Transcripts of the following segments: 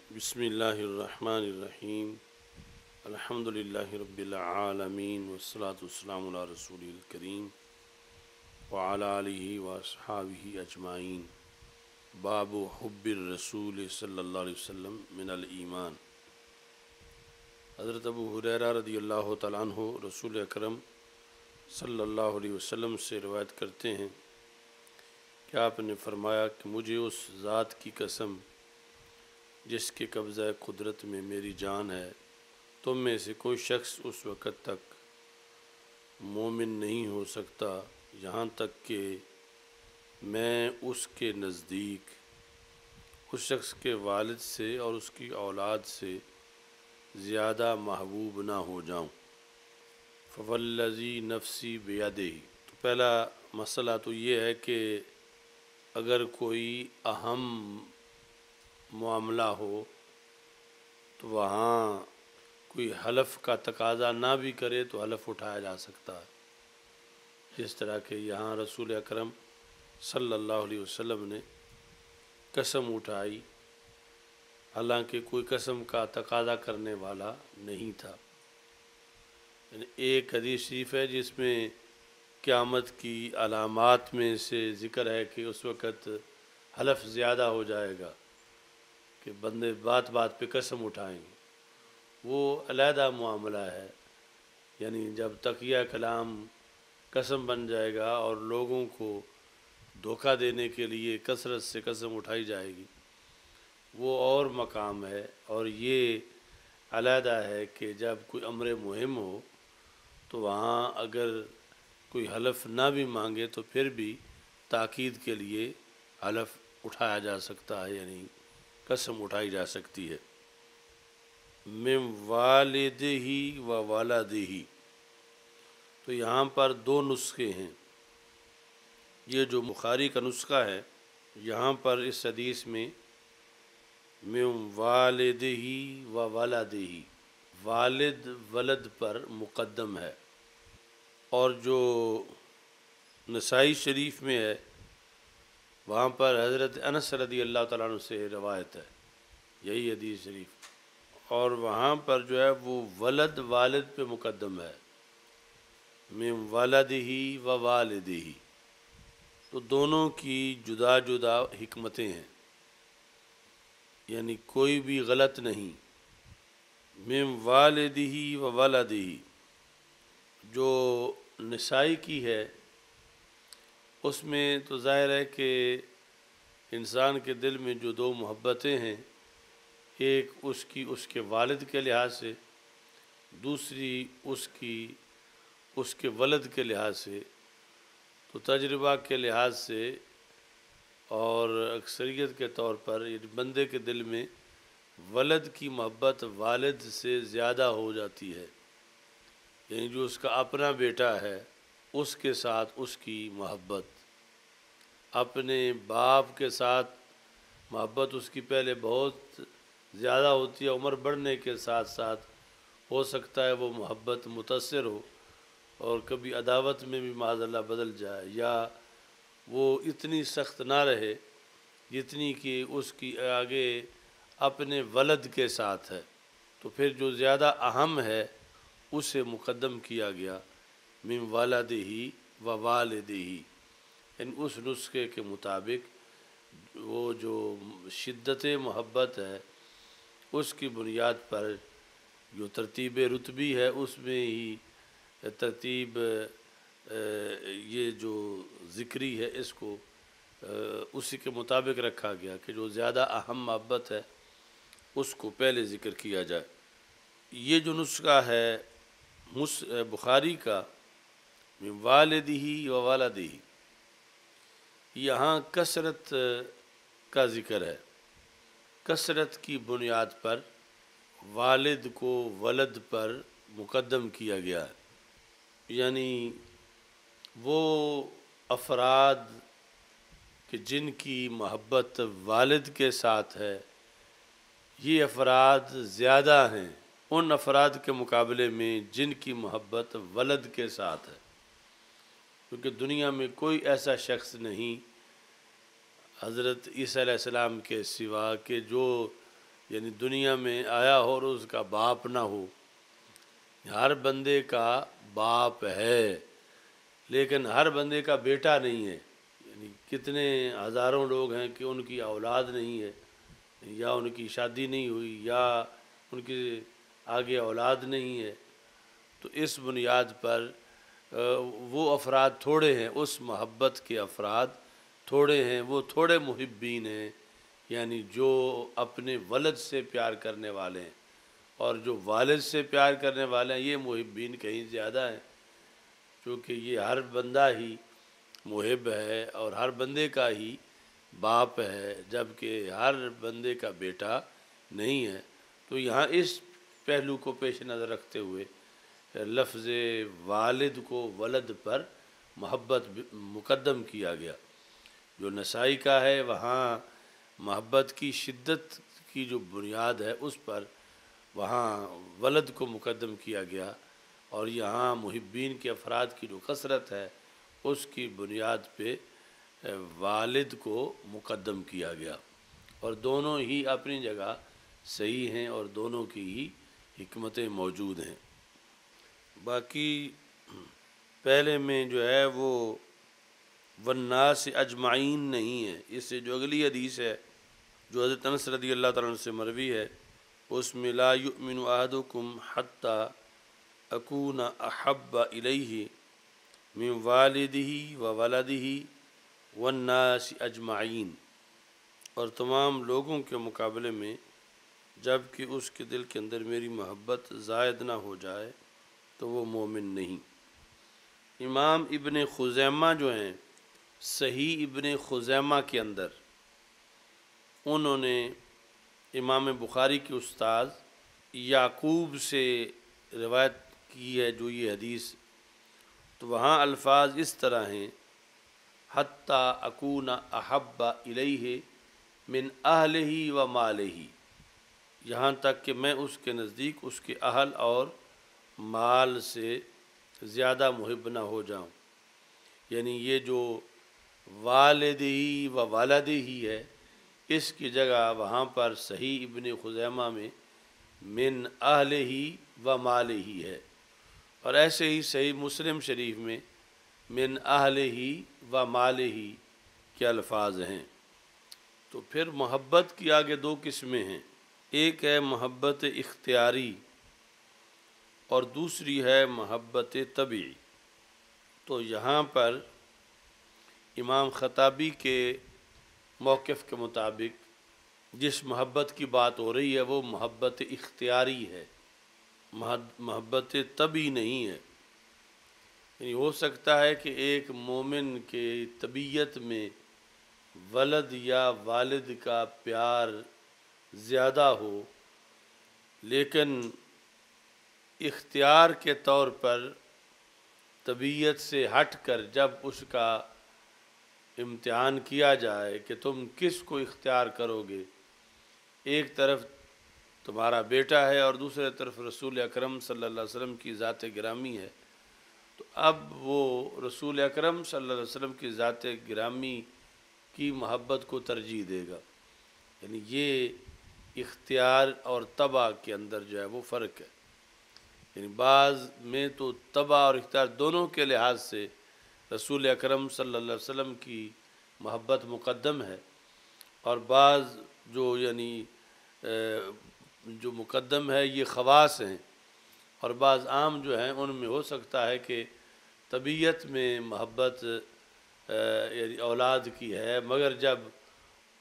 بسم اللہ الرحمن الرحیم الحمد للہ رب العالمین والصلاة والسلام علی رسول الکریم وعلی آلہ واصحابہ اجمعین۔ باب حب الرسول صلی اللہ علیہ وسلم من الایمان۔ حضرت ابو ہریرہ رضی اللہ تعالیٰ عنہ رسول اکرم صلی اللہ علیہ وسلم سے روایت کرتے ہیں کہ آپ نے فرمایا کہ مجھے اس ذات کی قسم جس کے قبضہ قدرت میں میری جان ہے، تم میں سے کوئی شخص اس وقت تک مومن نہیں ہو سکتا یہاں تک کہ میں اس کے نزدیک اس شخص کے والد سے اور اس کی اولاد سے زیادہ محبوب نہ ہو جاؤں۔ فوالذی نفسی بیدہ، تو پہلا مسئلہ تو یہ ہے کہ اگر کوئی اہم معاملہ ہو تو وہاں کوئی حلف کا تقاضا نہ بھی کرے تو حلف اٹھایا جا سکتا ہے، جس طرح کہ یہاں رسول اکرم صلی اللہ علیہ وسلم نے قسم اٹھائی، حالانکہ کوئی قسم کا تقاضا کرنے والا نہیں تھا۔ یعنی ایک حدیث شریف ہے جس میں قیامت کی علامات میں سے ذکر ہے کہ اس وقت حلف زیادہ ہو جائے گا کہ بندے بات بات پہ قسم اٹھائیں گے، وہ علیحدہ معاملہ ہے۔ یعنی جب تقیہ کلام قسم بن جائے گا اور لوگوں کو دھوکہ دینے کے لیے کثرت سے قسم اٹھائی جائے گی، وہ اور مقام ہے۔ اور یہ علیحدہ ہے کہ جب کوئی امر مہم ہو تو وہاں اگر کوئی حلف نہ بھی مانگے تو پھر بھی تاکید کے لیے حلف اٹھایا جا سکتا ہے، یعنی قسم اٹھائی جا سکتی ہے۔ من والدہ و والدہ، تو یہاں پر دو نسخے ہیں۔ یہ جو بخاری کا نسخہ ہے، یہاں پر اس حدیث میں من والدہ و والدہ، والد ولد پر مقدم ہے، اور جو نسائی شریف میں ہے وہاں پر حضرت انس رضی اللہ تعالیٰ عنہ سے روایت ہے، یہی حدیث شریف، اور وہاں پر جو ہے وہ ولد والد پہ مقدم ہے، من والدہ و والدہ، تو دونوں کی جدا جدا حکمتیں ہیں، یعنی کوئی بھی غلط نہیں۔ من والدہ و والدہ جو نسائی کی ہے اس میں تو ظاہر ہے کہ انسان کے دل میں جو دو محبتیں ہیں، ایک اس کے والد کے لحاظ سے، دوسری اس کے ولد کے لحاظ سے، تو تجربہ کے لحاظ سے اور اکثریت کے طور پر بندے کے دل میں ولد کی محبت والد سے زیادہ ہو جاتی ہے، یعنی جو اس کا اپنا بیٹا ہے اس کے ساتھ اس کی محبت، اپنے باپ کے ساتھ محبت اس کی پہلے بہت زیادہ ہوتی ہے، عمر بڑھنے کے ساتھ ساتھ ہو سکتا ہے وہ محبت متاثر ہو اور کبھی عداوت میں بھی معاذ اللہ بدل جائے، یا وہ اتنی سخت نہ رہے جتنی کہ اس کی آگے اپنے ولد کے ساتھ ہے، تو پھر جو زیادہ اہم ہے اسے مقدم کیا گیا، من والدہ و والدہ، یعنی اس نسخے کے مطابق وہ جو شدت محبت ہے اس کی بنیاد پر جو ترتیب رتبی ہے اس میں ہی ترتیب یہ جو ذکری ہے اس کو اسی کے مطابق رکھا گیا کہ جو زیادہ اہم محبت ہے اس کو پہلے ذکر کیا جائے۔ یہ جو نسخہ ہے بخاری کا من والدہ و والدہ، یہاں کثرت کا ذکر ہے، کثرت کی بنیاد پر والد کو ولد پر مقدم کیا گیا ہے، یعنی وہ افراد کہ جن کی محبت والد کے ساتھ ہے یہ افراد زیادہ ہیں ان افراد کے مقابلے میں جن کی محبت ولد کے ساتھ ہے، کیونکہ دنیا میں کوئی ایسا شخص نہیں حضرت عیسیٰ علیہ السلام کے سوا کہ جو یعنی دنیا میں آیا ہو اور اس کا باپ نہ ہو۔ ہر بندے کا باپ ہے لیکن ہر بندے کا بیٹا نہیں ہے۔ یعنی کتنے ہزاروں لوگ ہیں کہ ان کی اولاد نہیں ہے، یا ان کی شادی نہیں ہوئی، یا ان کے آگے اولاد نہیں ہے۔ تو اس بنیاد پر وہ افراد تھوڑے ہیں، اس محبت کے افراد تھوڑے ہیں، وہ تھوڑے محبین ہیں، یعنی جو اپنے ولد سے پیار کرنے والے ہیں، اور جو والد سے پیار کرنے والے ہیں یہ محبین کہیں زیادہ ہیں، کیونکہ یہ ہر بندہ ہی محب ہے اور ہر بندے کا ہی باپ ہے، جبکہ ہر بندے کا بیٹا نہیں ہے۔ تو یہاں اس پہلو کو پیش نظر رکھتے ہوئے لفظ والد کو ولد پر محبت مقدم کیا گیا۔ جو نسائی کا ہے وہاں محبت کی شدت کی جو بنیاد ہے اس پر وہاں ولد کو مقدم کیا گیا، اور یہاں محبین کے افراد کی جو کثرت ہے اس کی بنیاد پہ والد کو مقدم کیا گیا، اور دونوں ہی اپنی جگہ صحیح ہیں اور دونوں کی ہی حکمتیں موجود ہیں۔ باقی پہلے میں جو ہے وہ والناس اجمعین نہیں ہے، اس سے جو اگلی حدیث ہے جو حضرت انس رضی اللہ تعالیٰ عنہ سے مروی ہے اس میں لا یؤمن احدکم حتی اکون احب الیہ من والدہ و ولدہ والناس اجمعین، اور تمام لوگوں کے مقابلے میں جب کہ اس کے دل کے اندر میری محبت زائد نہ ہو جائے تو وہ مومن نہیں۔ امام ابن خزیمہ جو ہیں، صحیح ابن خزیمہ کے اندر انہوں نے امام بخاری کے استاد یعقوب سے روایت کی ہے جو یہ حدیث، تو وہاں الفاظ اس طرح ہیں حتی اکون احب الیہ من اہلہ و مالہ، یہاں تک کہ میں اس کے نزدیک اس کے اہل اور مال سے زیادہ محب نہ ہو جاؤں۔ یعنی یہ جو والدی و والدی ہے اس کی جگہ وہاں پر صحیح ابن خزیمہ میں من اہلہ و مالہ ہے، اور ایسے ہی صحیح مسلم شریف میں من اہلہ و مالہ کے الفاظ ہیں۔ تو پھر محبت کی آگے دو قسمیں ہیں، ایک ہے محبت اختیاری اور دوسری ہے محبت طبعی۔ تو یہاں پر امام خطابی کے موقف کے مطابق جس محبت کی بات ہو رہی ہے وہ محبت اختیاری ہے، محبت طبعی نہیں ہے۔ یعنی ہو سکتا ہے کہ ایک مومن کے طبیعت میں ولد یا والد کا پیار زیادہ ہو، لیکن اختیار کے طور پر طبیعت سے ہٹ کر جب اس کا امتحان کیا جائے کہ تم کس کو اختیار کرو گے، ایک طرف تمہارا بیٹا ہے اور دوسرے طرف رسول اکرم صلی اللہ علیہ وسلم کی ذات گرامی ہے، تو اب وہ رسول اکرم صلی اللہ علیہ وسلم کی ذات گرامی کی محبت کو ترجیح دے گا۔ یعنی یہ اختیار اور طبع کے اندر جو ہے وہ فرق ہے۔ یعنی بعض میں تو طبع اور اختیار دونوں کے لحاظ سے رسول اکرم صلی اللہ علیہ وسلم کی محبت مقدم ہے، اور بعض جو یعنی جو مقدم ہے یہ خواص ہیں، اور بعض عام جو ہیں ان میں ہو سکتا ہے کہ طبیعت میں محبت یعنی اولاد کی ہے، مگر جب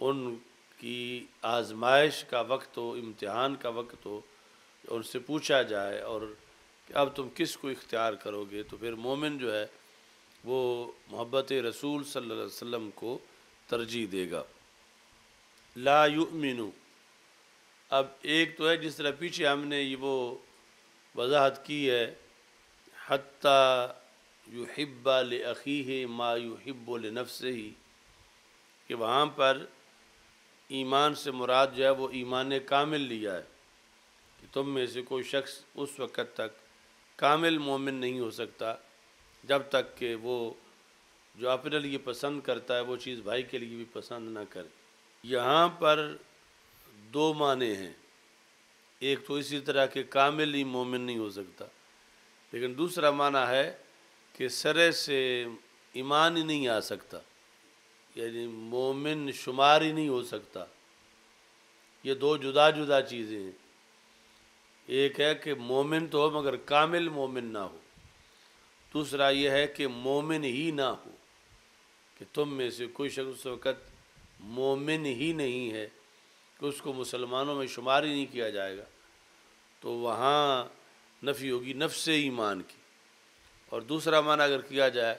ان کی آزمائش کا وقت ہو، امتحان کا وقت ہو، ان سے پوچھا جائے اور کہ اب تم کس کو اختیار کرو گے، تو پھر مومن جو ہے وہ محبت رسول صلی اللہ علیہ وسلم کو ترجیح دے گا۔ لا یؤمنو، اب ایک تو ہے جس طرح پیچھے ہم نے یہ وہ وضاحت کی ہے حتی یحب لأخیہ ما یحب لنفسہ، کہ وہاں پر ایمان سے مراد جو ہے وہ ایمان کامل لیا ہے، کہ تم میں سے کوئی شخص اس وقت تک کامل مومن نہیں ہو سکتا جب تک کہ وہ جو اپنے لیے پسند کرتا ہے وہ چیز بھائی کے لیے بھی پسند نہ کرے۔ یہاں پر دو معنی ہیں، ایک تو اسی طرح کہ کامل ہی مومن نہیں ہو سکتا، لیکن دوسرا معنی ہے کہ سرے سے ایمان ہی نہیں آ سکتا، یعنی مومن شمار ہی نہیں ہو سکتا۔ یہ دو جدا جدا چیزیں ہیں، ایک ہے کہ مومن تو ہو مگر کامل مومن نہ ہو، دوسرا یہ ہے کہ مومن ہی نہ ہو، کہ تم میں سے کوئی شخص اس وقت مومن ہی نہیں ہے کہ اس کو مسلمانوں میں شمار ہی نہیں کیا جائے گا، تو وہاں نفی ہوگی نفس ایمان کی، اور دوسرا معنی اگر کیا جائے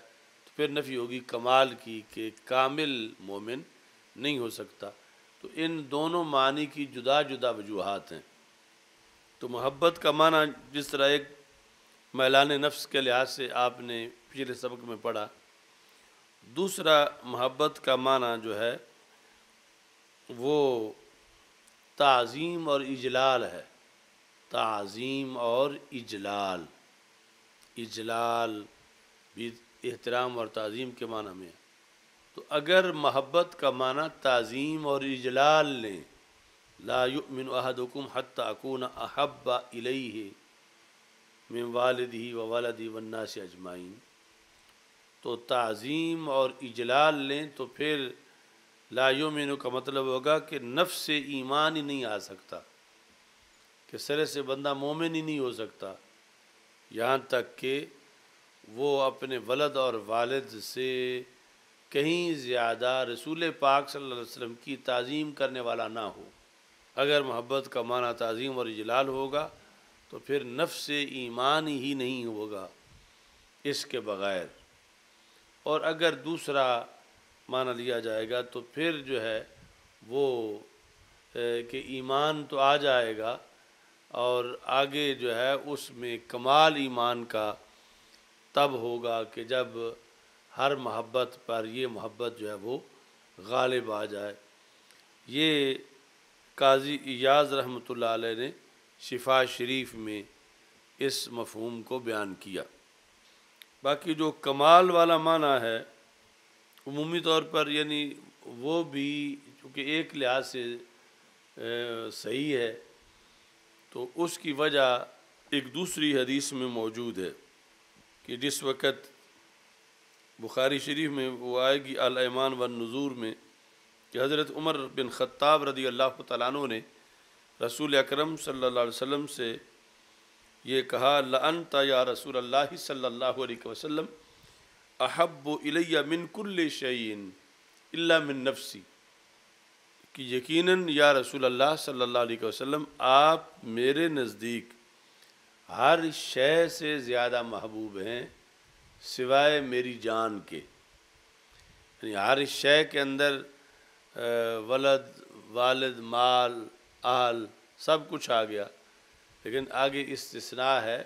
تو پھر نفی ہوگی کمال کی، کہ کامل مومن نہیں ہو سکتا۔ تو ان دونوں معنی کی جدا جدا وجوہات ہیں۔ تو محبت کا معنی جس طرح ایک میلان نفس کے لحاظ سے آپ نے پچھلے سبق میں پڑھا، دوسرا محبت کا معنی جو ہے وہ تعظیم اور اجلال ہے، تعظیم اور اجلال، اجلال بھی احترام اور تعظیم کے معنی میں ہے۔ تو اگر محبت کا معنی تعظیم اور اجلال لیں، لا یؤمن احدکم حتی اکون احب الیہ من والدہ وولدہ والناس اجمعین، تو تعظیم اور اجلال لیں تو پھر لا یؤمن کا مطلب ہوگا کہ نفس سے ایمان ہی نہیں آ سکتا، کہ سرے سے بندہ مومن ہی نہیں ہو سکتا، یہاں تک کہ وہ اپنے ولد اور والد سے کہیں زیادہ رسول پاک صلی اللہ علیہ وسلم کی تعظیم کرنے والا نہ ہو۔ اگر محبت کا معنی تعظیم اور اجلال ہوگا تو پھر نفس سے ایمان ہی نہیں ہوگا اس کے بغیر، اور اگر دوسرا معنی لیا جائے گا تو پھر جو ہے وہ کہ ایمان تو آ جائے گا، اور آگے جو ہے اس میں کمال ایمان کا تب ہوگا کہ جب ہر محبت پر یہ محبت جو ہے وہ غالب آ جائے۔ یہ قاضی ایاز رحمۃ اللہ علیہ نے شفا شریف میں اس مفہوم کو بیان کیا۔ باقی جو کمال والا معنی ہے عمومی طور پر، یعنی وہ بھی چونکہ ایک لحاظ سے صحیح ہے، تو اس کی وجہ ایک دوسری حدیث میں موجود ہے کہ جس وقت بخاری شریف میں وہ آئے گی الایمان والنذور میں، کہ حضرت عمر بن خطاب رضی اللہ تعالیٰ عنہ نے رسول اکرم صلی اللہ علیہ وسلم سے یہ کہا، لأنت یا رسول اللہ صلی اللہ علیہ وسلم احب الی من کل شیء الا من نفسی، کہ یقیناً یا رسول اللہ صلی اللہ علیہ وسلم آپ میرے نزدیک ہر شے سے زیادہ محبوب ہیں سوائے میری جان کے، یعنی ہر شے کے اندر ولد، والد، مال، اہل سب کچھ آ گیا، لیکن آگے استثناء ہے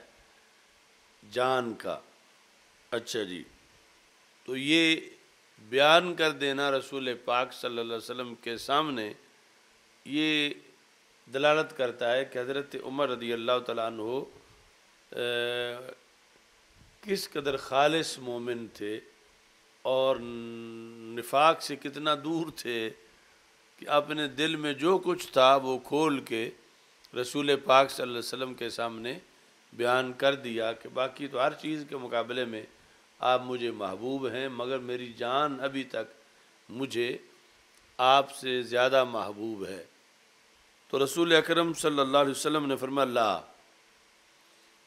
جان کا۔ اچھا جی، تو یہ بیان کر دینا رسول پاک صلی اللہ علیہ وسلم کے سامنے یہ دلالت کرتا ہے کہ حضرت عمر رضی اللہ تعالیٰ عنہ کس قدر خالص مومن تھے اور نفاق سے کتنا دور تھے، کہ اپنے دل میں جو کچھ تھا وہ کھول کے رسول پاک صلی اللہ علیہ وسلم کے سامنے بیان کر دیا کہ باقی تو ہر چیز کے مقابلے میں آپ مجھے محبوب ہیں، مگر میری جان ابھی تک مجھے آپ سے زیادہ محبوب ہے۔ تو رسول اکرم صلی اللہ علیہ وسلم نے فرمایا، لا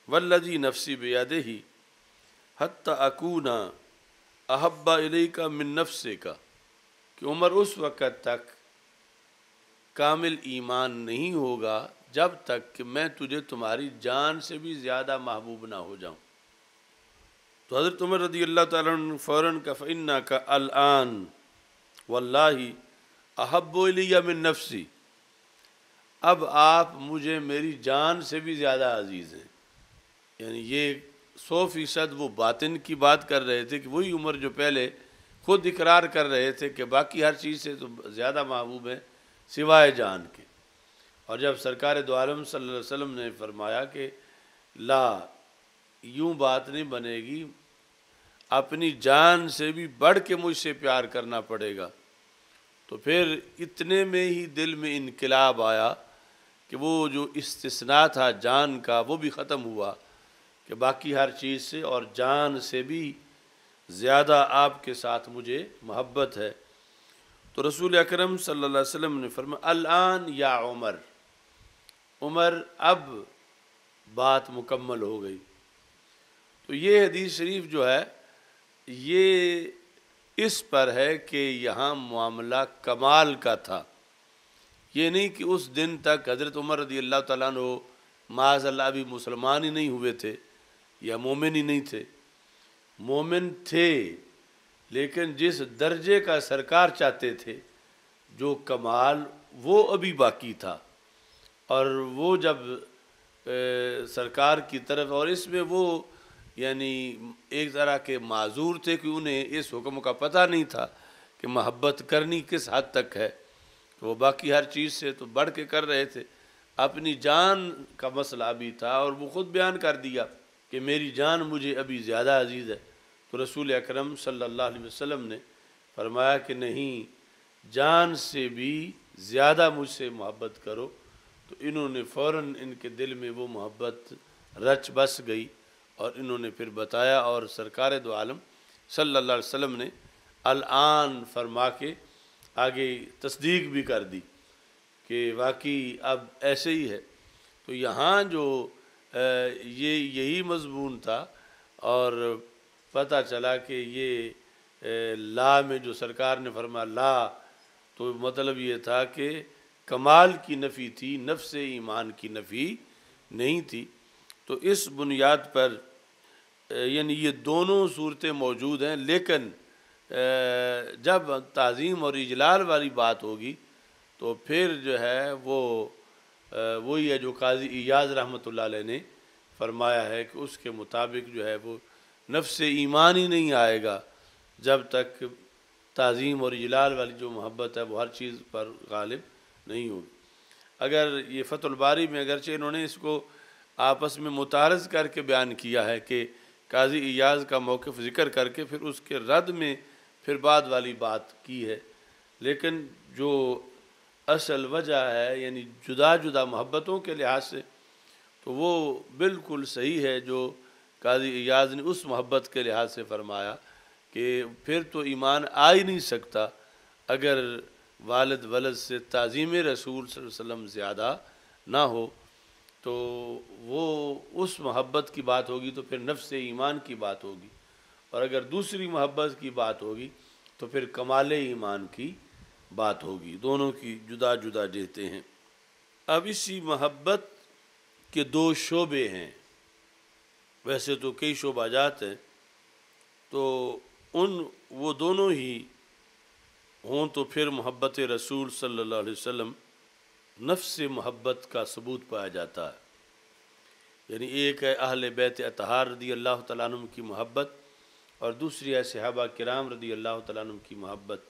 والذی نفسی بیدہ حتی اکون احب الیک من نفسک، کہ عمر اس وقت تک کامل ایمان نہیں ہوگا جب تک کہ میں تجھے تمہاری جان سے بھی زیادہ محبوب نہ ہو جاؤں۔ تو حضرت عمر رضی اللہ تعالیٰ عنہ فوراً کا فإنک الآن واللہ احب الی من نفسی، اب آپ مجھے میری جان سے بھی زیادہ عزیز ہیں، یعنی یہ 100% وہ باطن کی بات کر رہے تھے کہ وہی عمر جو پہلے خود اقرار کر رہے تھے کہ باقی ہر چیز سے تو زیادہ محبوب ہیں سوائے جان کے، اور جب سرکار دو عالم صلی اللہ علیہ وسلم نے فرمایا کہ لا، یوں بات نہیں بنے گی، اپنی جان سے بھی بڑھ کے مجھ سے پیار کرنا پڑے گا، تو پھر اتنے میں ہی دل میں انقلاب آیا کہ وہ جو استثناء تھا جان کا وہ بھی ختم ہوا کہ باقی ہر چیز سے اور جان سے بھی زیادہ آپ کے ساتھ مجھے محبت ہے۔ تو رسول اکرم صلی اللہ علیہ وسلم نے فرمایا الآن یا عمر، عمر اب بات مکمل ہو گئی۔ تو یہ حدیث شریف جو ہے یہ اس پر ہے کہ یہاں معاملہ کمال کا تھا، یہ نہیں کہ اس دن تک حضرت عمر رضی اللہ تعالیٰ عنہ معاذ اللہ ابھی مسلمان ہی نہیں ہوئے تھے یا مومن ہی نہیں تھے، مومن تھے لیکن جس درجے کا سرکار چاہتے تھے جو کمال وہ ابھی باقی تھا، اور وہ جب سرکار کی طرف، اور اس میں وہ یعنی ایک طرح کے معذور تھے کہ انہیں اس حکم کا پتہ نہیں تھا کہ محبت کرنی کس حد تک ہے، وہ باقی ہر چیز سے تو بڑھ کے کر رہے تھے، اپنی جان کا مسئلہ بھی تھا اور وہ خود بیان کر دیا کہ میری جان مجھے ابھی زیادہ عزیز ہے۔ تو رسول اکرم صلی اللہ علیہ وسلم نے فرمایا کہ نہیں، جان سے بھی زیادہ مجھ سے محبت کرو۔ تو انہوں نے فوراً ان کے دل میں وہ محبت رچ بس گئی اور انہوں نے پھر بتایا، اور سرکار دو عالم صلی اللہ علیہ وسلم نے الآن فرما کے آگے تصدیق بھی کر دی کہ واقعی اب ایسے ہی ہے۔ تو یہاں جو یہی مضمون تھا، اور پتہ چلا کہ یہ لا میں جو سرکار نے فرمایا لا، تو مطلب یہ تھا کہ کمال کی نفی تھی، نفس ایمان کی نفی نہیں تھی۔ تو اس بنیاد پر یعنی یہ دونوں صورتیں موجود ہیں، لیکن جب تعظیم اور اجلال والی بات ہوگی تو پھر جو ہے وہ وہی ہے جو قاضی ایاز رحمۃ اللہ علیہ نے فرمایا ہے کہ اس کے مطابق جو ہے وہ نفس ایمان ہی نہیں آئے گا جب تک تعظیم اور اجلال والی جو محبت ہے وہ ہر چیز پر غالب نہیں ہوگی۔ اگر یہ فتح الباری میں اگرچہ انہوں نے اس کو آپس میں متعارض کر کے بیان کیا ہے کہ قاضی ایاز کا موقف ذکر کر کے پھر اس کے رد میں پھر بعد والی بات کی ہے، لیکن جو اصل وجہ ہے یعنی جدا جدا محبتوں کے لحاظ سے تو وہ بالکل صحیح ہے جو قاضی ایاز نے اس محبت کے لحاظ سے فرمایا کہ پھر تو ایمان آ ہی نہیں سکتا اگر والد ولد سے تعظیم رسول صلی اللہ علیہ وسلم زیادہ نہ ہو، تو وہ اس محبت کی بات ہوگی تو پھر نفس ایمان کی بات ہوگی، اور اگر دوسری محبت کی بات ہوگی تو پھر کمال ایمان کی بات ہوگی، دونوں کی جدا جدا جہتیں ہیں۔ اب اسی محبت کے دو شعبے ہیں، ویسے تو کئی شعبہ جات ہیں، تو وہ دونوں ہی ہوں تو پھر محبت رسول صلی اللہ علیہ وسلم نفس محبت کا ثبوت پایا جاتا ہے۔ یعنی ایک ہے اہل بیت اطہار رضی اللہ تعالیٰ عنہ کی محبت، اور دوسری ہے صحابہ کرام رضی اللہ تعالیٰ عنہ کی محبت۔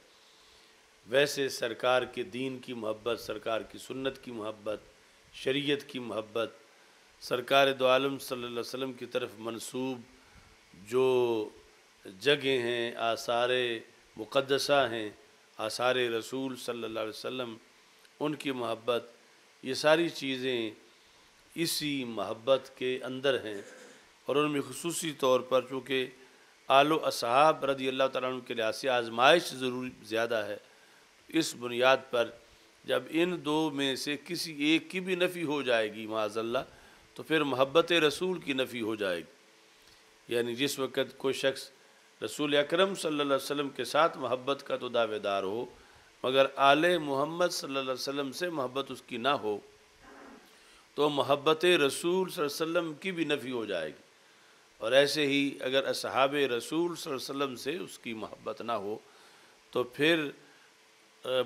ویسے سرکار کے دین کی محبت، سرکار کی سنت کی محبت، شریعت کی محبت، سرکار دو عالم صلی اللہ علیہ وسلم کی طرف منسوب جو جگہیں ہیں، آثار مقدسہ ہیں، آثار رسول صلی اللہ علیہ وسلم، ان کی محبت، یہ ساری چیزیں اسی محبت کے اندر ہیں، اور ان میں خصوصی طور پر چونکہ آل و اصحاب رضی اللہ تعالیٰ عنہ کے لحاظ سے آزمائش ضروری زیادہ ہے، اس بنیاد پر جب ان دو میں سے کسی ایک کی بھی نفی ہو جائے گی معاذ اللہ تو پھر محبت رسول کی نفی ہو جائے گی۔ یعنی جس وقت کوئی شخص رسول اکرم صلی اللہ علیہ وسلم کے ساتھ محبت کا تو دعوے دار ہو مگر آل محمد صلی اللہ علیہ وسلم سے محبت اس کی نہ ہو تو محبت رسول صلی اللہ علیہ وسلم کی بھی نفی ہو جائے گی، اور ایسے ہی اگر اصحاب رسول صلی اللہ علیہ وسلم سے اس کی محبت نہ ہو تو پھر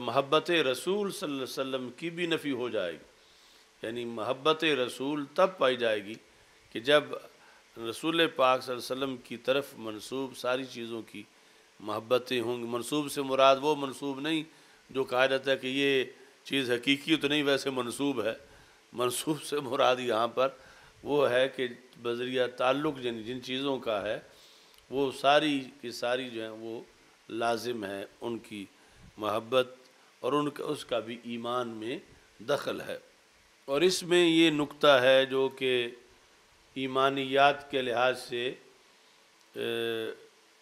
محبت رسول صلی اللہ علیہ وسلم کی بھی نفی ہو جائے گی۔ یعنی محبت رسول تب پائی جائے گی کہ جب رسول پاک صلی اللہ علیہ وسلم کی طرف منسوب ساری چیزوں کی محبتیں ہوں گی۔ منسوب سے مراد وہ منسوب نہیں جو کہا جاتا ہے کہ یہ چیز حقیقی تو نہیں ویسے منسوب ہے، منسوب سے مراد یہاں پر وہ ہے کہ بذریعہ تعلق جن چیزوں کا ہے وہ ساری کی ساری جو ہیں وہ لازم ہے ان کی محبت اور اس کا بھی ایمان میں دخل ہے۔ اور اس میں یہ نکتہ ہے جو کہ ایمانیات کے لحاظ سے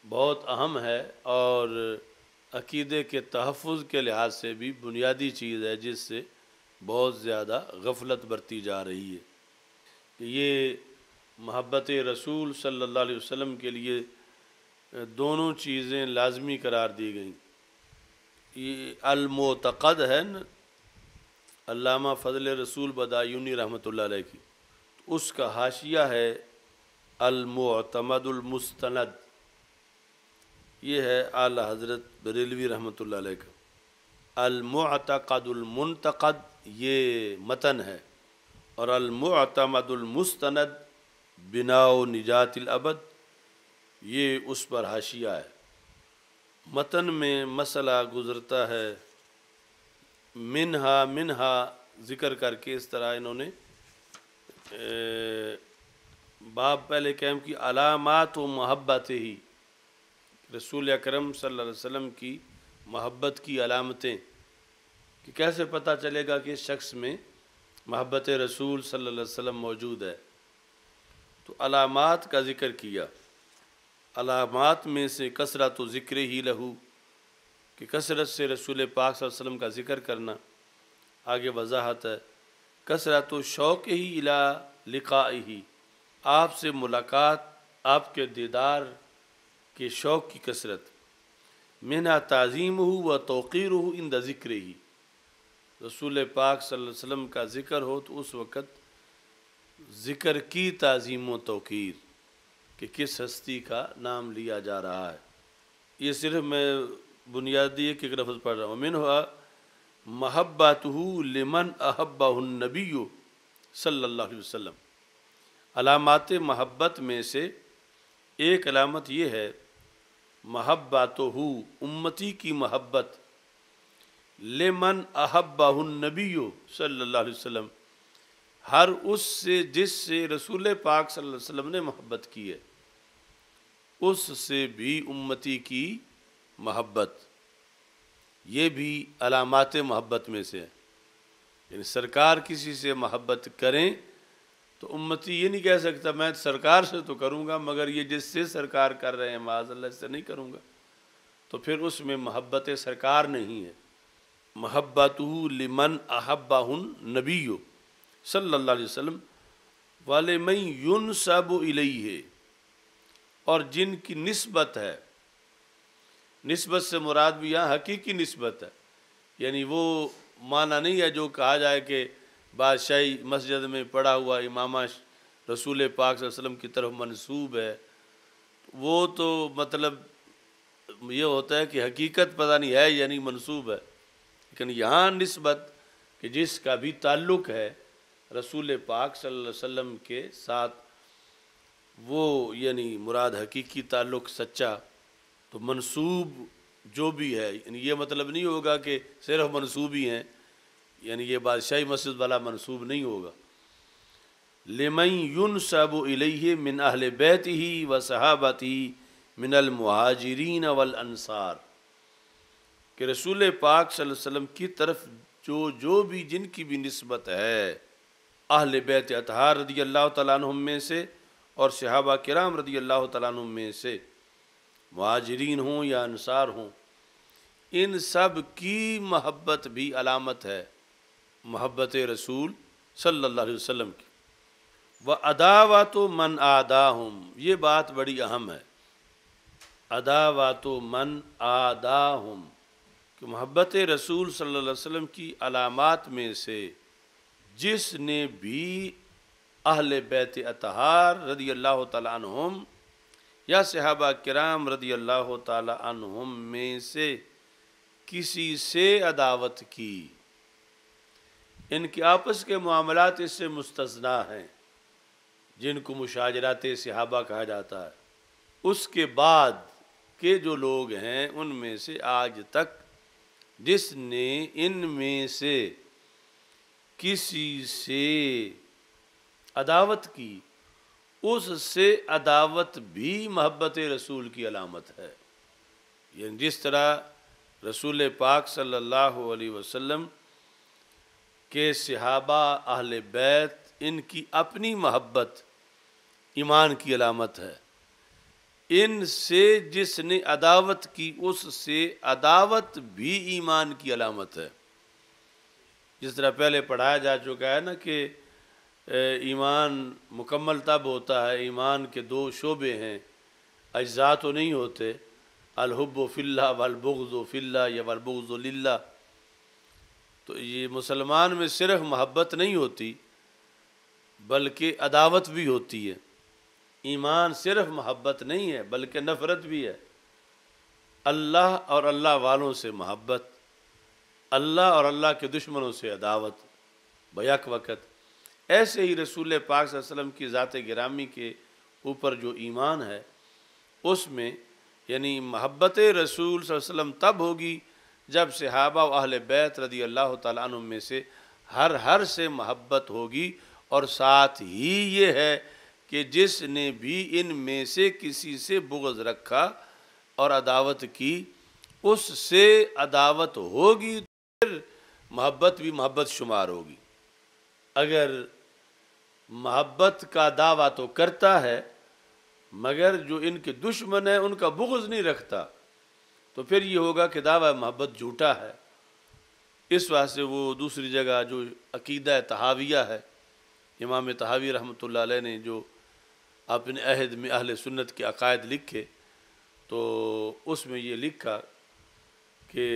بہت اہم ہے، اور عقیدے کے تحفظ کے لحاظ سے بھی بنیادی چیز ہے، جس سے بہت زیادہ غفلت برتی جا رہی ہے کہ یہ محبت رسول صلی اللہ علیہ وسلم کے لیے دونوں چیزیں لازمی قرار دی گئیں۔ یہ المعتقد ہے نا، علامہ فضل رسول بدایونی رحمۃ اللہ علیہ کی، اس کا حاشیہ ہے المعتمد المستند، یہ ہے اعلی حضرت بریلوی رحمۃ اللہ علیہ کا۔ المعتقد المنتقد یہ متن ہے، اور المعتمد المستند بناء نجات الابد یہ اس پر حاشیہ ہے۔ متن میں مسئلہ گزرتا ہے منہا ذکر کر کے، اس طرح انہوں نے باب پہلے قائم کی علامات و محبت ہی، رسول اکرم صلی اللہ علیہ وسلم کی محبت کی علامتیں، کہ کیسے پتہ چلے گا کہ اس شخص میں محبت رسول صلی اللہ علیہ وسلم موجود ہے۔ تو علامات کا ذکر کیا، علامات میں سے کثرت و ذکر ہی لہو، کہ کثرت سے رسول پاک صلی اللہ علیہ وسلم کا ذکر کرنا، آگے وضاحت ہے۔ کثرت و شوق ہی الی لقائہ، آپ سے ملاقات، آپ کے دیدار کے شوق کی کثرت۔ منہا تعظیمہ و توقیرہ عند ذکرہ، رسول پاک صلی اللہ علیہ وسلم کا ذکر ہو تو اس وقت ذکر کی تعظیم و توقیر، کہ کس ہستی کا نام لیا جا رہا ہے۔ یہ صرف میں بنیادی ایک لفظ پڑھ رہا ہوں۔ منہا محبتہ لمن احبہ النبی صلی اللہ علیہ وسلم، علامات محبت میں سے ایک علامت یہ ہے محبتہ، امتی کی محبت، لمن احبہ النبی صلی اللہ علیہ وسلم، ہر اس سے جس سے رسول پاک صلی اللہ علیہ وسلم نے محبت کی ہے، اس سے بھی امتی کی محبت، یہ بھی علامات محبت میں سے ہے۔ یعنی سرکار کسی سے محبت کریں تو امتی یہ نہیں کہہ سکتا میں سرکار سے تو کروں گا، مگر یہ جس سے سرکار کر رہے ہیں معاذ اللہ سے نہیں کروں گا، تو پھر اس میں محبت سرکار نہیں ہے۔ محبتہ لمن احبہ النبی صلی اللہ علیہ وسلم وَلِمَن يُنْسَبُ إِلَيْهِ، اور جن کی نسبت ہے، نسبت سے مراد بھی یہاں حقیقی نسبت ہے، یعنی وہ معنی نہیں ہے جو کہا جائے کہ بادشاہی مسجد میں پڑھا ہوا امامہ رسول پاک صلی اللہ علیہ وسلم کی طرف منسوب ہے، وہ تو مطلب یہ ہوتا ہے کہ حقیقت پتہ نہیں ہے یعنی منسوب ہے، لیکن یہاں نسبت کہ جس کا بھی تعلق ہے رسول پاک صلی اللہ علیہ وسلم کے ساتھ، وہ یعنی مراد حقیقی تعلق سچا، تو منسوب جو بھی ہے، یعنی یہ مطلب نہیں ہوگا کہ صرف منسوب ہی ہیں، یعنی یہ بادشاہی مسجد والا منسوب نہیں ہوگا۔ لمن ينسب الیہ من اہل بیتہ و صحابتہ من المہاجرین والانصار، کہ رسول پاک صلی اللہ علیہ وسلم کی طرف جو بھی جن کی بھی نسبت ہے اہل بیت اطہار رضی اللہ تعالیٰ عنہم میں سے اور صحابہ کرام رضی اللہ تعالیٰ عنہم میں سے، مہاجرین ہوں یا انصار ہوں، ان سب کی محبت بھی علامت ہے محبت رسول صلی اللہ علیہ وسلم کی۔ وَعَدَاوَةُ مَنْ آدَاهُمْ، یہ بات بڑی اہم ہے، عداوۃ من آداہم، کہ محبت رسول صلی اللہ علیہ وسلم کی علامات میں سے جس نے بھی اہل بیت اطہار رضی اللہ تعالیٰ عنہم یا صحابہ کرام رضی اللہ تعالیٰ عنہم میں سے کسی سے عداوت کی، ان کے آپس کے معاملات اس سے مستثنیٰ ہیں، جن کو مشاجرات صحابہ کہا جاتا ہے، اس کے بعد کے جو لوگ ہیں ان میں سے آج تک جس نے ان میں سے کسی سے عداوت کی، اس سے عداوت بھی محبت رسول کی علامت ہے۔ یعنی جس طرح رسول پاک صلی اللہ علیہ وسلم کے صحابہ اہل بیت ان کی اپنی محبت ایمان کی علامت ہے۔ ان سے جس نے عداوت کی اس سے عداوت بھی ایمان کی علامت ہے۔ جس طرح پہلے پڑھایا جا چکا ہے نا کہ ایمان مکمل تب ہوتا ہے، ایمان کے دو شعبے ہیں، اجزاء تو نہیں ہوتے، الحب فی اللہ والبغض فی اللہ یا والبغض للہ۔ تو یہ مسلمان میں صرف محبت نہیں ہوتی بلکہ عداوت بھی ہوتی ہے۔ ایمان صرف محبت نہیں ہے بلکہ نفرت بھی ہے۔ اللہ اور اللہ والوں سے محبت، اللہ اور اللہ کے دشمنوں سے عداوت بیک وقت۔ ایسے ہی رسول پاک صلی اللہ علیہ وسلم کی ذات گرامی کے اوپر جو ایمان ہے اس میں یعنی محبت رسول صلی اللہ علیہ وسلم تب ہوگی جب صحابہ و اہل بیت رضی اللہ تعالیٰ عنہم میں سے ہر سے محبت ہوگی، اور ساتھ ہی یہ ہے کہ جس نے بھی ان میں سے کسی سے بغض رکھا اور عداوت کی اس سے عداوت ہوگی، پھر محبت بھی محبت شمار ہوگی۔ اگر محبت کا دعویٰ تو کرتا ہے مگر جو ان کے دشمن ہیں ان کا بغض نہیں رکھتا تو پھر یہ ہوگا کہ دعویٰ محبت جھوٹا ہے۔ اس واسطے وہ دوسری جگہ جو عقیدہ طحاویہ ہے، امام طحاوی رحمۃ اللہ علیہ نے جو اپنے عہد میں اہل سنت کے عقائد لکھے تو اس میں یہ لکھا کہ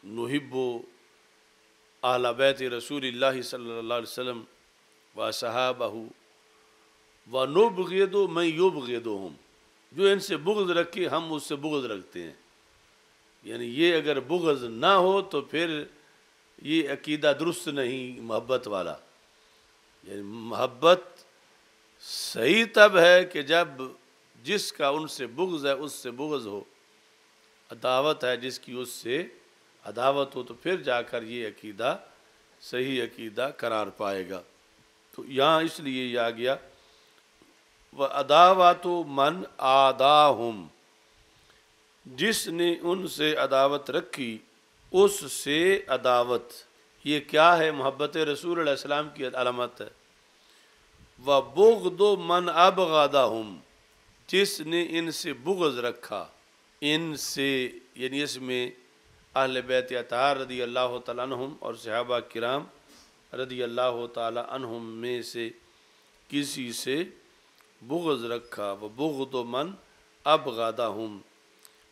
نحب اہل بیت رسول اللہ صلی اللہ علیہ وسلم و صحابہ ونبغض من یبغضہم، جو ان سے بغض رکھے ہم اس سے بغض رکھتے ہیں۔ یعنی یہ اگر بغض نہ ہو تو پھر یہ عقیدہ درست نہیں محبت والا۔ یعنی محبت صحیح تب ہے کہ جب جس کا ان سے بغض ہے اس سے بغض ہو، عداوت ہے جس کی اس سے عداوت ہو، تو پھر جا کر یہ عقیدہ صحیح عقیدہ قرار پائے گا۔ تو یہاں اس لیے یہ آ گیا وَعَدَاوَةُ مَنْ عَادَاهُمْ، جس نے ان سے عداوت رکھی اس سے عداوت۔ یہ کیا ہے؟ محبت رسول علیہ السلام کی علامت ہے۔ وَبُغْضُ مَنْ أَبْغَضَهُمْ، جس نے ان سے بغض رکھا، ان سے یعنی اس میں اہل بیت اطہار رضی اللہ تعالیٰ عنہم اور صحابہ کرام رضی اللہ تعالیٰ عنہم میں سے کسی سے بغض رکھا، وَبُغْضُ مَنْ أَبْغَضَهُمْ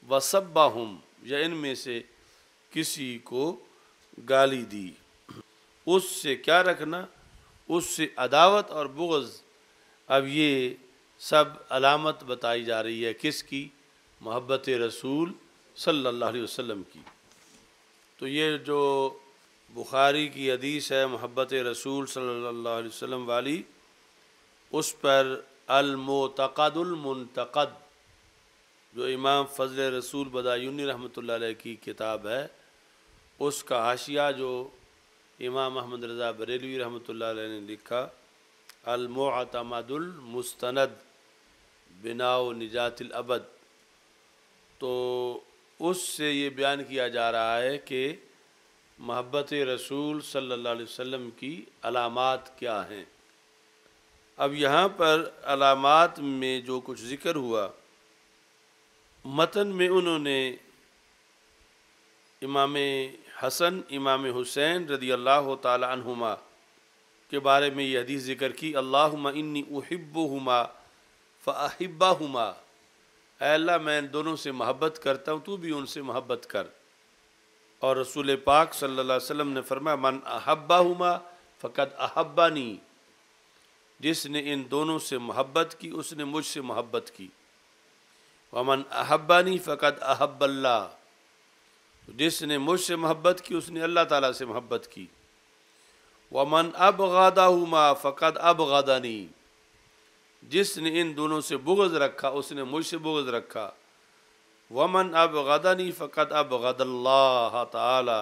وَسَبَّهُمْ، یا ان میں سے کسی کو گالی دی، اس سے کیا رکھنا؟ اس سے عداوت اور بغض۔ اب یہ سب علامت بتائی جا رہی ہے کس کی؟ محبت رسول صلی اللہ علیہ وسلم کی۔ تو یہ جو بخاری کی حدیث ہے محبت رسول صلی اللہ علیہ وسلم والی، اس پر المعتقد المنتقد جو امام فضل رسول بدایونی رحمۃ اللہ علیہ کی کتاب ہے، اس کا حاشیہ جو امام احمد رضا بریلوی رحمۃ اللہ علیہ نے لکھا، المعتمد المستند بناء نجات الابد، تو اس سے یہ بیان کیا جا رہا ہے کہ محبت رسول صلی اللہ علیہ وسلم کی علامات کیا ہیں۔ اب یہاں پر علامات میں جو کچھ ذکر ہوا، متن میں انہوں نے امام حسن امام حسین رضی اللہ تعالی عنہما کے بارے میں یہ حدیث ذکر کی، اللہم انی احبہما فاحبہما، اے اللہ میں ان دونوں سے محبت کرتا ہوں تو بھی ان سے محبت کر۔ اور رسول پاک صلی اللہ علیہ وسلم نے فرمایا من احبہما فقد احبانی، جس نے ان دونوں سے محبت کی اس نے مجھ سے محبت کی۔ ومن احبانی فقد احب اللہ، جس نے مجھ سے محبت کی اس نے اللہ تعالیٰ سے محبت کی۔ ومن ابغضہما فقد ابغضنی، جس نے ان دونوں سے بغض رکھا اس نے مجھ سے بغض رکھا۔ ومن ابغضنی فقد ابغض اللہ تعالی،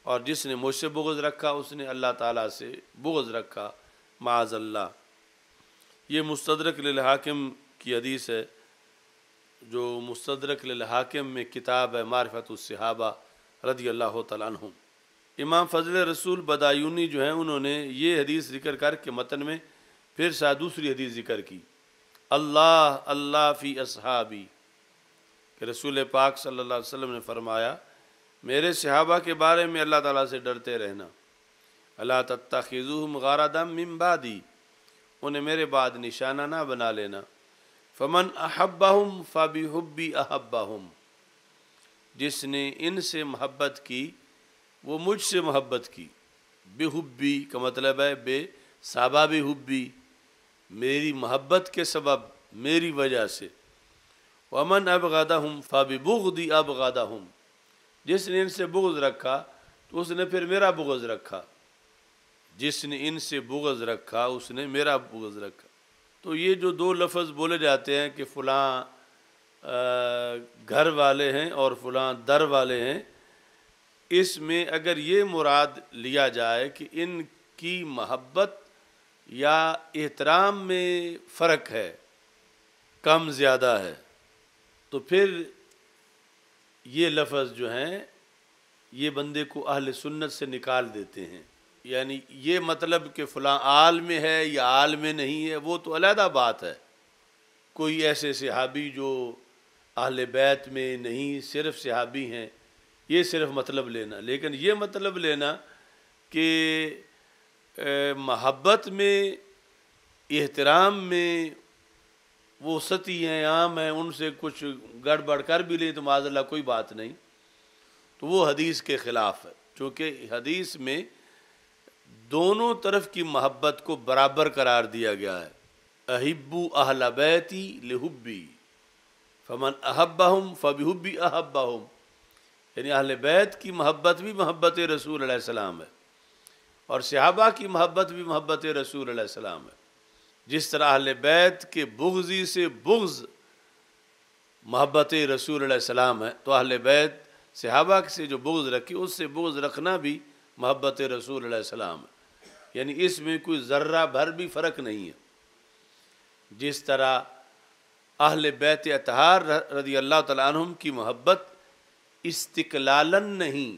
اور جس نے مجھ سے بغض رکھا اس نے اللہ تعالیٰ سے بغض رکھا، معاذ اللہ۔ یہ مستدرک للحاکم کی حدیث ہے۔ جو مستدرک للحاکم میں کتاب ہے معرفت الصحابہ رضی اللہ تعالیٰ عنہم، امام فضل رسول بدایونی جو ہیں انہوں نے یہ حدیث ذکر کر کے متن میں پھر ساتھ دوسری حدیث ذکر کی، اللہ اللہ فی اصحابی، کہ رسول پاک صلی اللہ علیہ وسلم نے فرمایا میرے صحابہ کے بارے میں اللہ تعالیٰ سے ڈرتے رہنا، اللہ تتخذوہم غرضا من بعدی، انہیں میرے بعد نشانہ نہ بنا لینا، فمن احبہم فبحبی احبہم، جس نے ان سے محبت کی وہ مجھ سے محبت کی، بحبی کا مطلب ہے بے سبب حبی، میری محبت کے سبب، میری وجہ سے، ومن ابغضہم فببغضی ابغضہم، جس نے ان سے بغض رکھا تو اس نے پھر میرا بغض رکھا، جس نے ان سے بغض رکھا اس نے میرا بغض رکھا۔ تو یہ جو دو لفظ بولے جاتے ہیں کہ فلاں گھر والے ہیں اور فلاں در والے ہیں، اس میں اگر یہ مراد لیا جائے کہ ان کی محبت یا احترام میں فرق ہے، کم زیادہ ہے، تو پھر یہ لفظ جو ہیں یہ بندے کو اہل سنت سے نکال دیتے ہیں۔ یعنی یہ مطلب کہ فلاں آل میں ہے یا آل میں نہیں ہے وہ تو علیحدہ بات ہے، کوئی ایسے صحابی جو اہل بیت میں نہیں صرف صحابی ہیں، یہ صرف مطلب لینا، لیکن یہ مطلب لینا کہ محبت میں احترام میں وہ سطحی ہیں، عام ہیں، ان سے کچھ گڑبڑ کر بھی لیں تو معاذ اللہ کوئی بات نہیں، تو وہ حدیث کے خلاف ہے، چونکہ حدیث میں دونوں طرف کی محبت کو برابر قرار دیا گیا ہے، احبو اہل بیتی لحبی فمن احبہم فبحبی احبہم، یعنی اہل بیت کی محبت بھی محبت رسول علیہ السلام ہے اور صحابہ کی محبت بھی محبت رسول علیہ السلام ہے۔ جس طرح اہل بیت کے بغضی سے بغض محبت رسول علیہ السلام ہے، تو اہل بیت صحابہ سے جو بغض رکھی اس سے بغض رکھنا بھی محبت رسول علیہ السلام ہے، یعنی اس میں کوئی ذرہ بھر بھی فرق نہیں ہے۔ جس طرح اہل بیت اطہار رضی اللہ تعالیٰ عنہم کی محبت استقلالاً نہیں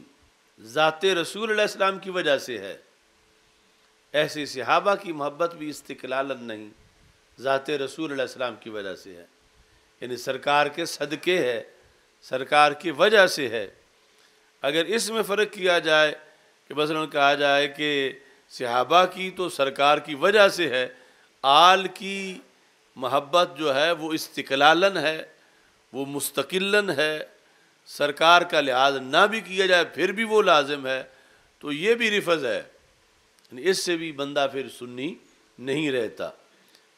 ذات رسول علیہ السلام کی وجہ سے ہے، ایسے صحابہ کی محبت بھی استقلالاً نہیں ذات رسول علیہ السلام کی وجہ سے ہے، یعنی سرکار کے صدقے ہے، سرکار کی وجہ سے ہے۔ اگر اس میں فرق کیا جائے کہ مثلا کہا جائے کہ صحابہ کی تو سرکار کی وجہ سے ہے، آل کی محبت جو ہے وہ استقلالاً ہے، وہ مستقلاً ہے، سرکار کا لحاظ نہ بھی کیا جائے پھر بھی وہ لازم ہے، تو یہ بھی رفض ہے، یعنی اس سے بھی بندہ پھر سنی نہیں رہتا،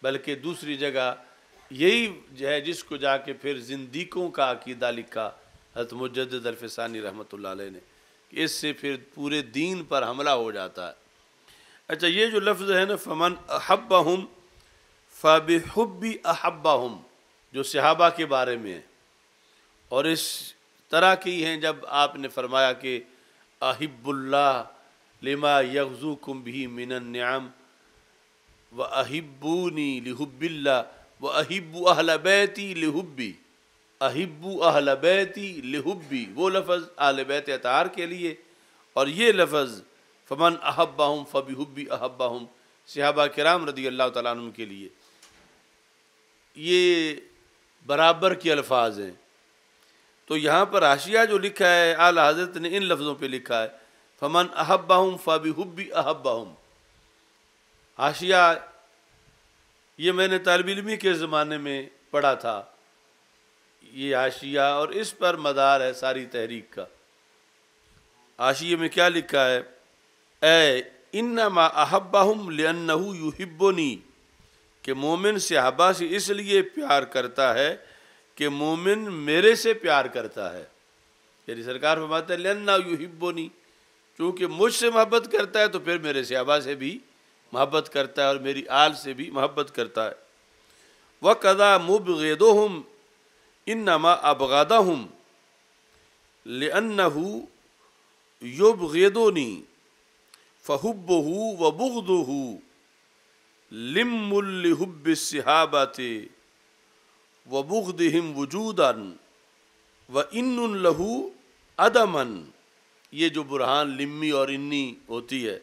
بلکہ دوسری جگہ یہی جو ہے جس کو جا کے پھر زندیقوں کا عقیدہ لکھا حضرت مجدد الفسانی رحمۃ اللہ علیہ نے، کہ اس سے پھر پورے دین پر حملہ ہو جاتا ہے۔ اچھا، یہ جو لفظ ہے نا فمن احبہم فبحبی احبہم، جو صحابہ کے بارے میں ہے، اور اس طرح کی ہیں جب آپ نے فرمایا کہ احب اللہ لما یغزوکم بھی من النعم وَأَحِبُّونِي لِحُبِّ اللَّهِ وَأَحِبُّ أَهْلَ بَيْتِي لِحُبِّي، احب اہل بیتی لحبی وہ لفظ اہل بیت اطہار کے لیے، اور یہ لفظ فمن احبہم فبحبی احبہم صحابہ کرام رضی اللہ تعالیٰ عنہ کے لیے، یہ برابر کے الفاظ ہیں۔ تو یہاں پر حاشیہ جو لکھا ہے اعلیٰ حضرت نے ان لفظوں پہ لکھا ہے فمن احبہم فبحبی احبہم۔ حاشیہ یہ میں نے طالب علمی کے زمانے میں پڑھا تھا، یہ حاشیہ، اور اس پر مدار ہے ساری تحریک کا۔ حاشیے میں کیا لکھا ہے؟ اے انما احبہم لانہ یحبنی، کہ مومن صحابہ سے اس لیے پیار کرتا ہے کہ مومن میرے سے پیار کرتا ہے، یعنی سرکار فرماتے ہیں لانہ یحبنی، چونکہ مجھ سے محبت کرتا ہے تو پھر میرے صحابہ سے بھی محبت کرتا ہے اور میری آل سے بھی محبت کرتا ہے۔ وَقَضَى مُبْغِضُهُمْ انما ابغضہم لانہ یبغضنی فحبہ وبغضہ لم لحب الصحابۃ وبغضهم وجودا وإن له عدما، یہ جو برہان لمی اور انی ہوتی ہے،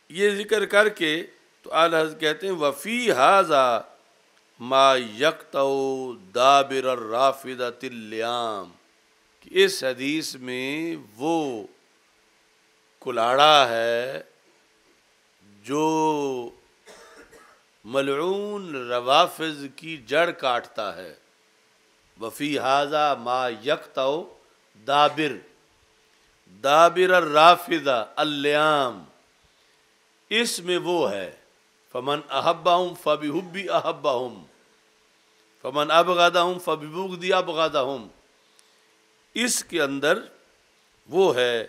یہ ذکر کر کے تو اعلی حضرت کہتے ہیں وفی ھذا ما یقطع دابر الرافضۃ اللیام، کہ اس حدیث میں وہ کلاڑا ہے جو ملعون روافض کی جڑ کاٹتا ہے۔ وفی ھذا ما یقطع دابر الرافضہ اللیام، اس میں وہ ہے فمن احبہم فبحبی احبہم فمن ابغضہم فببغضی ابغضہم، اس کے اندر وہ ہے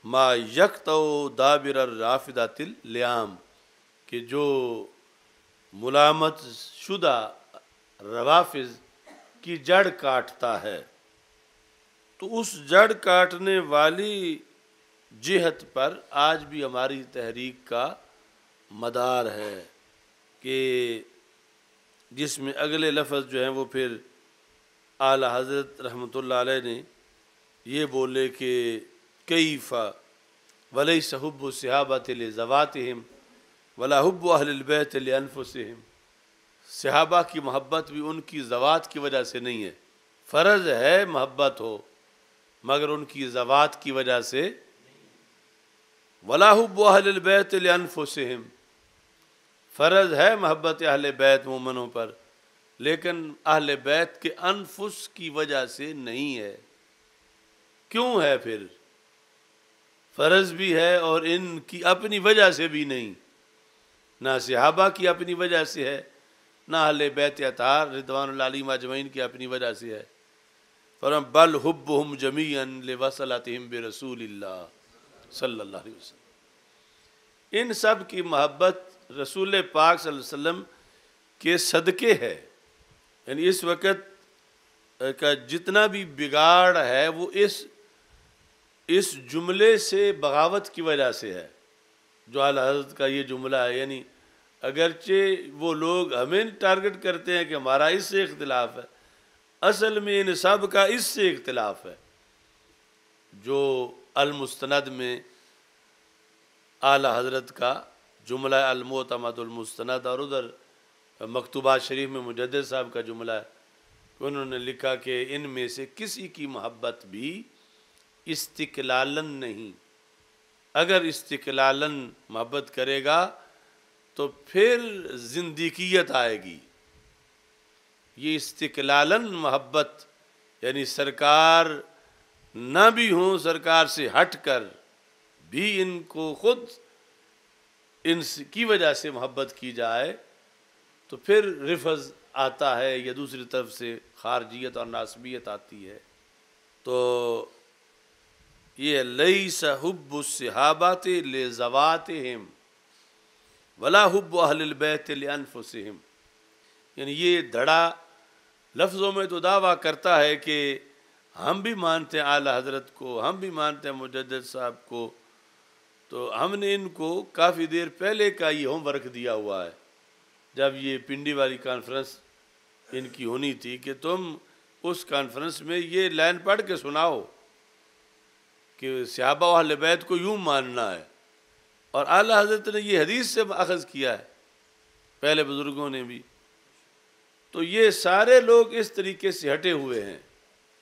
ما یقطع دابر الرافضۃ اللیام، کہ جو ملامت شدہ روافض کی جڑ کاٹتا ہے۔ تو اس جڑ کاٹنے والی جہت پر آج بھی ہماری تحریک کا مدار ہے، کہ جس میں اگلے لفظ جو ہیں وہ پھر اعلی حضرت رحمۃ اللہ علیہ نے یہ بولے کہ کیف ولیس حب الصحابۃ لذواتہم ولا حب اہل البیت لانفسہم، صحابہ کی محبت بھی ان کی ذوات کی وجہ سے نہیں ہے، فرض ہے محبت ہو مگر ان کی ذوات کی وجہ سے، ولا حب اہل البیت لانفسہم، فرض ہے محبت اہل بیت مومنوں پر لیکن اہل بیت کے انفس کی وجہ سے نہیں ہے۔ کیوں ہے پھر؟ فرض بھی ہے اور ان کی اپنی وجہ سے بھی نہیں، نہ صحابہ کی اپنی وجہ سے ہے، نہ اہل بیت اطہار رضوان اللہ علیہم اجمعین کی اپنی وجہ سے ہے۔ فرمایا بل حبہم جمیعا لوصلتہم برسول اللہ صلی اللہ علیہ وسلم، ان سب کی محبت رسول پاک صلی اللہ علیہ وسلم کے صدقے ہے، یعنی اس وقت کا جتنا بھی بگاڑ ہے وہ اس جملے سے بغاوت کی وجہ سے ہے، جو اعلیٰ حضرت کا یہ جملہ ہے، یعنی اگرچہ وہ لوگ ہمیں ٹارگٹ کرتے ہیں کہ ہمارا اس سے اختلاف ہے، اصل میں ان سب کا اس سے اختلاف ہے۔ جو المستند میں اعلیٰ حضرت کا جملہ المعتمد المستند، اور ادھر مکتوبات شریف میں مجدد صاحب کا جملہ ہے، انہوں نے لکھا کہ ان میں سے کسی کی محبت بھی استقلالاً نہیں، اگر استقلالاً محبت کرے گا تو پھر زندیقیت آئے گی۔ یہ استقلالاً محبت یعنی سرکار نہ بھی ہوں، سرکار سے ہٹ کر بھی ان کو خود ان کی وجہ سے محبت کی جائے تو پھر رفض آتا ہے، یا دوسری طرف سے خارجیت اور ناسبیت آتی ہے۔ تو یہ لیس حب الصحابۃ لذواتہم ولا حب اہل البیت لانفسہم، یعنی یہ دھڑا لفظوں میں تو دعویٰ کرتا ہے کہ ہم بھی مانتے ہیں اعلیٰ حضرت کو، ہم بھی مانتے ہیں مجدد صاحب کو، تو ہم نے ان کو کافی دیر پہلے کا یہ ہوم ورک دیا ہوا ہے، جب یہ پنڈی والی کانفرنس ان کی ہونی تھی کہ تم اس کانفرنس میں یہ لائن پڑھ کے سناؤ کہ صحابہ و اہل بیت کو یوں ماننا ہے، اور اعلیٰ حضرت نے یہ حدیث سے اخذ کیا ہے، پہلے بزرگوں نے بھی۔ تو یہ سارے لوگ اس طریقے سے ہٹے ہوئے ہیں،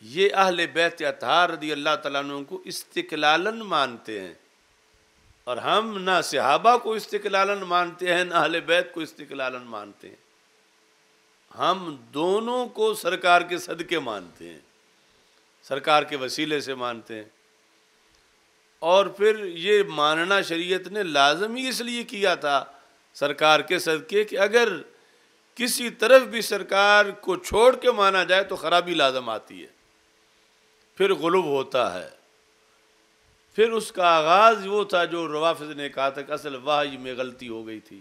یہ اہل بیت اطہار رضی اللہ تعالیٰ عنہ کو استقلالاً مانتے ہیں، اور ہم نہ صحابہ کو استقلالاً مانتے ہیں نہ اہل بیت کو استقلالاً مانتے ہیں، ہم دونوں کو سرکار کے صدقے مانتے ہیں، سرکار کے وسیلے سے مانتے ہیں۔ اور پھر یہ ماننا شریعت نے لازم ہی اس لیے کیا تھا سرکار کے صدقے کہ اگر کسی طرف بھی سرکار کو چھوڑ کے مانا جائے تو خرابی لازم آتی ہے، پھر غلو ہوتا ہے۔ پھر اس کا آغاز وہ تھا جو روافض نے کہا تھا کہ اصل وحی میں غلطی ہو گئی تھی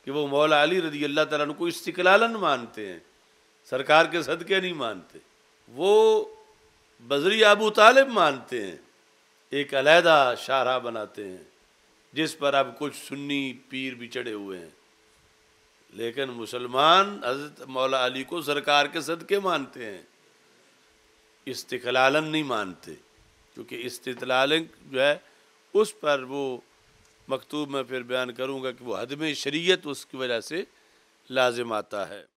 کہ وہ مولا علی رضی اللہ تعالیٰ عنہ کو استقلالاً مانتے ہیں، سرکار کے صدقے نہیں مانتے، وہ بذریعہ ابو طالب مانتے ہیں، ایک علیحدہ شاہراہ بناتے ہیں جس پر اب کچھ سنی پیر بھی چڑھے ہوئے ہیں۔ لیکن مسلمان حضرت مولا علی کو سرکار کے صدقے مانتے ہیں، استقلالً نہیں مانتے، کیونکہ استدلالً جو ہے اس پر وہ مکتوب میں پھر بیان کروں گا کہ وہ حدم شریعت اس کی وجہ سے لازم آتا ہے۔